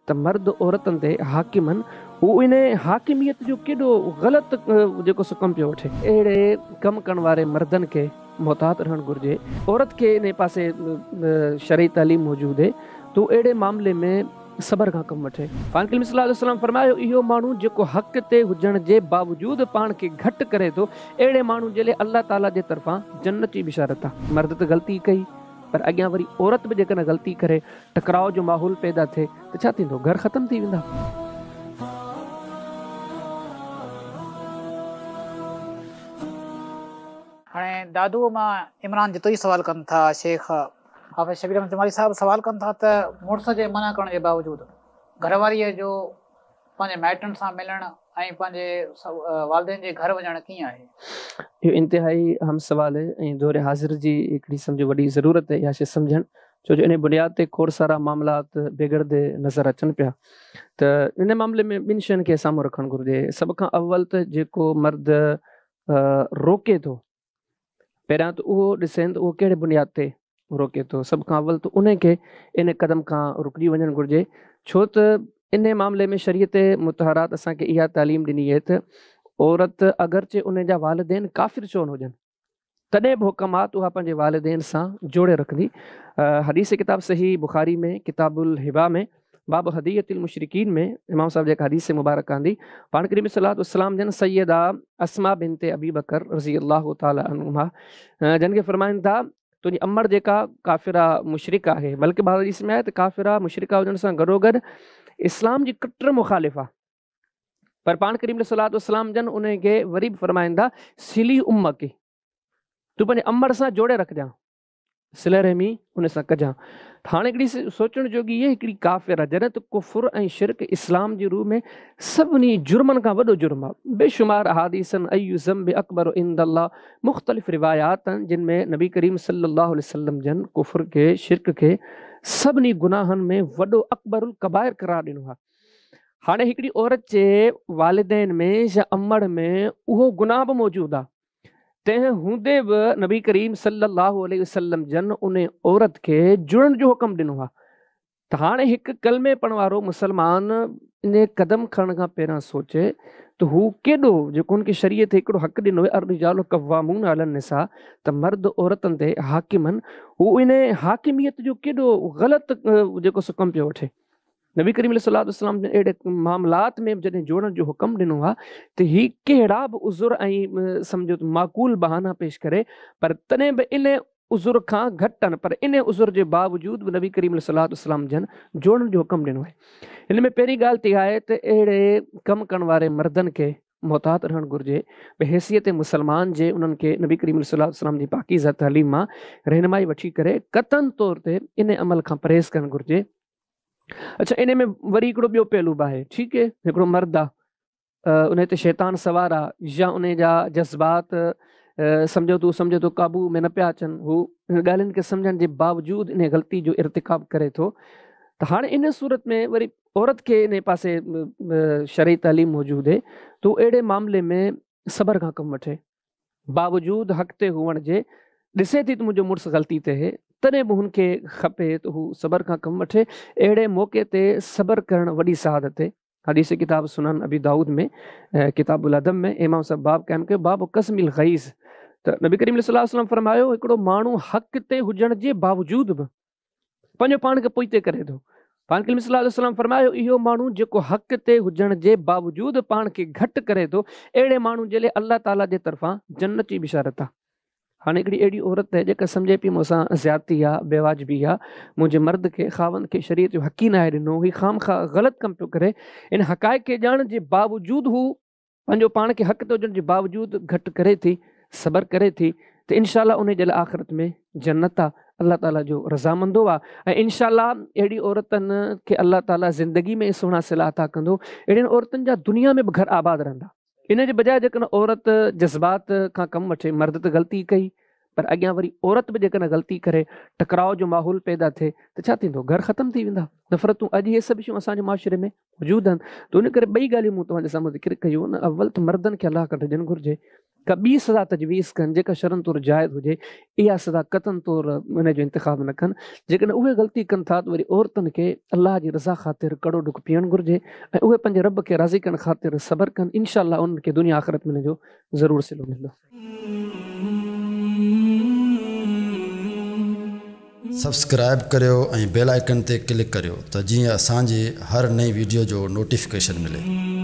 त मर्द औरतुनि ते हाकिमनि हू इन हाकिमियत जो केॾो ग़लति जेको सो कमु पियो वठे। अहिड़े कमु करण वारे मर्दनि खे मुहतात रहणु घुरिजे। औरत खे इन पासे शरई तालीम मौजूदु आहे तो अहिड़े मामले में सबर खां कमु वठे। पाण करीम सल्लल्लाहु अलैहि वसल्लम फरमायो, इहो माण्हू जेको हक़ ते हुजण जे बावजूदु पाण खे घटि करे थो, अहिड़े माण्हू जे लाइ अल्लाह ताला जे तरफ़ां जन्नत जी बिशारत आहे। मर्द त ग़लती कई, पर अॻियां वरी औरत बि जेकॾहिं ग़लती करे, टकराव जो माहौल पैदा थिए त छा थींदो? घर ख़तमु थी वेंदा। हाणे दादू मां इमरान जितो ई सवाल कनि था, शेख हाफ़िज़ शबीर अहमद जमाली साहब सवाल कनि था त मुड़ुस जे मना करण जे बावजूदु घरवारीअ जो पंहिंजे माइटनि सां मिलणु ऐं पंहिंजे वालिदेन जे घर वञणु कीअं आहे? इहो इंतिहाई अहम सुवाल आहे ऐं दौर हाज़िर जी हिकिड़ी सम्झो वॾी ज़रूरत आहे इहा शइ सम्झणु, छो जो इन बुनियाद ते खोड़ सारा मामलात बिगड़ंदे नज़र अचनि पिया। त इन मामले में ॿिनि शयुनि खे साम्हूं रखणु घुरिजे। सभ खां अव्वल त जेको मर्द रोके थो, पहिरियां त उहो ॾिसनि त उहो कहिड़े बुनियाद ते रोके थो। सभ खां अव्वल त उन खे इन क़दम खां रुकिजी वञणु घुरिजे, छो त इन मामले में शरीयत मुतहरात असांखे इहा तालीम ॾिनी आहे त औरत अगरचे उन जा वालिदेन काफ़िर छो न हुजनि, तॾहिं बि हुकम आहे त उहा पंहिंजे वालिदेन सां जोड़े रखंदी। हदीस किताब सही बुखारी में किताबुल हिबा में बाब हदीयतुल मुशरिकीन में इमाम साहब जेका हदीस मुबारक आंदी, पाण करीम सल्लल्लाहु अलैहि वसल्लम जन सैयदा अस्मा बिनते अबी बकर रज़ी अल्लाह ताला अन्हा जन खे फरमाइनि था, तुंहिंजी अमर जेका काफ़िरा मुशरिक आहे, बल्कि ॿार हदीस में आहे त काफ़िरा मुशरिका हुजण सां गॾोगॾु इस्लाम जी कट्टर मुखालिफ़ आहे। पर पाण करीम सल्लल्लाहु अलैहि वसल्लम जन उन खे वरी बि फरमाइनि था, सिली उम्म की, तूं पंहिंजे अमर सां जोड़े रखजांइ, सिले रहमी उन सां कजांइ। हाणे हिकिड़ी सोचण जोगी इहा हिकिड़ी काफ़िर आहे, जॾहिं त कुफ़ुर ऐं शिरक इस्लाम जी रूह में सभिनी जुर्मनि खां वॾो जुर्म आहे। बेशुमार अहादीसन अय्यु ज़म्बि अकबर इंदल्लाह, मुख़्तलिफ़ रिवायात आहिनि जिन में नबी करीम सल्लल्लाहु अलैहि वसल्लम जन कुफ़ुर खे, शिरक खे सभिनी गुनाहनि में वॾो अकबरुल कबाइर करार ॾिनो आहे। हाणे हिकिड़ी औरत जे वालिदैन में या अमड़ में उहो गुनाह बि मौजूदु आहे, तंहिं हूंदे बि नबी करीम सल्लल्लाहु अलैहि वसल्लम जन उन औरत खे जुड़ण जो हुकम ॾिनो आहे। त हाणे हिकु कलमे पढ़ण वारो मुसलमान इन क़दम खणण खां पहिरियां सोचे त हू केॾो, जेको हुनखे शरीयत हिकिड़ो हक़ ॾिनो आहे, अर्रिजालु क़व्वामून अलन निसा, त मर्द औरतुनि ते हाकिमनि, हू इन हाकिमियत जो केॾो ग़लति जेको सो कमु पियो वठे। नबी करीम सल्लल्लाहु अलैहि वसल्लम ने अहिड़े मामलात में जॾहिं जोड़ण जो हुकम ॾिनो आहे त ही कहिड़ा बि उज़ुर ऐं सम्झो त माक़ूल बहाना पेश करे, पर तॾहिं बि इन उज़ुर खां घटि आहिनि, पर इन उज़ुर जे बावजूद बि नबी करीम सल्लल्लाहु अलैहि वसल्लम जन जोड़ण जो हुकम ॾिनो आहे। हिन में पहिरीं ॻाल्हि त इहा आहे त अहिड़े कमु करण वारे मर्दनि खे मुहतात रहणु घुरिजे। हैसियत मुसलमान जे उन्हनि खे नबी करीम सल्लल्लाहु अलैहि वसल्लम जी पाकीज़ा तालीम मां रहनुमाई वठी करे क़तन तौर ते इन अमल खां परहेज़ करणु घुरिजे। अच्छा, इन में वरी हिकिड़ो ॿियो पहलू बि आहे। ठीकु आहे, हिकिड़ो मर्द आहे, उन ते शैतान सवार आहे या उन जा जज़्बात सम्झो तो काबू में न पिया अचनि, हू इन ॻाल्हियुनि खे सम्झण जे बावजूदु इन ग़लती जो इर्तिकाब करे थो, त हाणे इन सूरत में वरी औरत खे इन पासे शरई तालीम मौजूदु आहे, तो अहिड़े मामले में सबर खां कमु वठे। बावजूदु हक़ ते हुअण जे ॾिसे थी त मुंहिंजो मुड़ुसु ग़लती ते हे, तॾहिं बि हुनखे खपे त हू सबर खां कमु वठे। अहिड़े मौक़े ते सबर करणु वॾी सआदत आहे। हदीस किताब सुनन अबी दाऊद में किताबुल अदब में इमाम साहब बाब क़ाइम कयो, बाब क़स्मिल ग़ैज़, त नबी करीम सल्लल्लाहु अलैहि वसल्लम फरमायो, हिकिड़ो माण्हू हक़ ते हुजण जे बावजूदु बि पंहिंजो पाण खे पोइते करे थो। पाण करीम सल्लल्लाहु अलैहि वसल्लम फरमायो, इहो माण्हू जेको हक़ ते हुजण जे बावजूदु पाण खे घटि करे थो, अहिड़े माण्हू जे लाइ अल्लाह ताला जे तरफ़ां जन्नत जी बिशारत आहे। हाणे हिकिड़ी अहिड़ी औरत आहे जेका सम्झे पई मूंसां ज़्यादती आहे, बेवाजिबी आहे, मुंहिंजे मर्द खे ख़ावंद खे शरीयत जो हक़ ई नाहे ॾिनो, ही ख़ामख़ा ग़लति कमु पियो करे, इन हक़ाइक़ खे ॼाणण जे बावजूदु हू पंहिंजो पाण खे हक़ ते हुजण जे बावजूदु घटि करे थी, सबर करे थी, त इनशाला उन जे लाइ आख़िरत में जन्नत आहे, अल्लाह ताला जो रज़ामंदो आहे। ऐं इनशाला अहिड़ी औरतुनि खे अल्लाह ताला ज़िंदगी में सुहिणा सिला अता कंदो, अहिड़ियुनि औरतुनि जा दुनिया में बि घर आबाद रहंदा। इन जे बजाए जेकॾहिं औरत जज़्बात खां कमु वठे, मर्द त ग़लती कई पर अॻियां वरी औरत बि जेकॾहिं ग़लती करे टकराव जो माहौल पैदा थिए त छा थींदो, घर ख़तम थी वेंदा। नफ़रतूं अॼु इहे सभु शयूं असांजे माशरे में मौजूदु आहिनि। त उन करे ॿई ॻाल्हियूं मूं तव्हांजे साम्हूं ज़िक्र कयूं न। अव्वल त मर्दनि खे अलाह खां ॾियणु घुरिजे का ॿी सज़ा तजवीज़ कनि जेका शरन तौरु जाइज़ हुजे, इहा सज़ा क़तन तौरु उन जो इंतिख़ाब न कनि। जेकॾहिं उहे ग़लती कनि था त वरी औरतुनि खे अलाह जी रज़ा ख़ातिर कड़ो ॾुकु पीअणु घुरिजे ऐं उहे पंहिंजे रब खे राज़ी करण ख़ातिर सब्र कनि। इनशाअल्लाह उन्हनि खे दुनिया आख़िरत में हिन जो ज़रूरु सिलो मिलंदो। सब्सक्राइब करियो ऐं बेल आइकन ते क्लिक करियो त जीअं असांजी हर नई वीडियो जो नोटिफिकेशन मिले।